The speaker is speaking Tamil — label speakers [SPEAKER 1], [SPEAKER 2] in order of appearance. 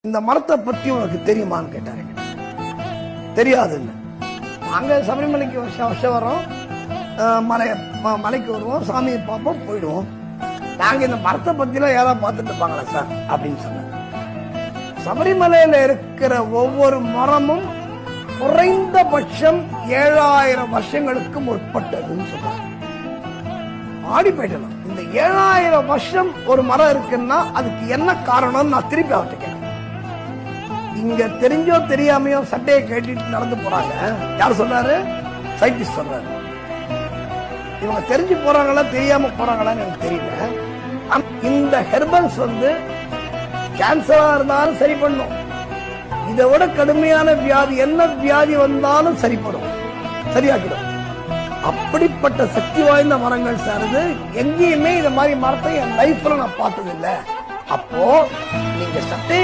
[SPEAKER 1] இந்த மரத்தை பத்தி உனக்கு தெரியுமான்னு கேட்டாரு. தெரியாதுன்னு. அங்க சபரிமலைக்கு வருஷம் வருஷம் வரோம், மலைக்கு வருவோம், சாமியை பார்ப்போம், போயிடுவோம். நாங்க இந்த மரத்தை பத்திலாம் யாராவது பார்த்துட்டு இருப்பாங்களா சார் அப்படின்னு சொன்னாங்க. சபரிமலையில இருக்கிற ஒவ்வொரு மரமும் குறைந்தபட்சம் 7000 வருஷங்களுக்கு முற்பட்டதுன்னு சொல்றாங்க. ஆடி போயிடலாம். இந்த 7000 வருஷம் ஒரு மரம் இருக்குன்னா அதுக்கு என்ன காரணம் நான் திருப்பி அவர்கிட்ட கேட்டேன். இங்க தெரிஞ்சோ தெரியாமையோ சட்டையை கேட்டுட்டு நடந்து போறாங்க. யார் சொன்னாரு? சயின்டிஸ்ட் சொல்றாரு. இவங்க தெரிஞ்சு போறாங்களா தெரியாம போறாங்களான்னு எனக்கு தெரியல. இந்த ஹெர்பல்ஸ் கேன்சரா இருந்தாலும் சரி பண்ணும். இதை விட கடுமையான வியாதி, என்ன வியாதி வந்தாலும் சரிப்படும், சரியாக்கிடும். அப்படிப்பட்ட சக்தி வாய்ந்த மரங்கள் சார்ந்து எங்கேயுமே இந்த மாதிரி மரத்தை என் லைஃப்ல நான் பார்த்தது இல்லை. அப்போ நீங்க சட்டையை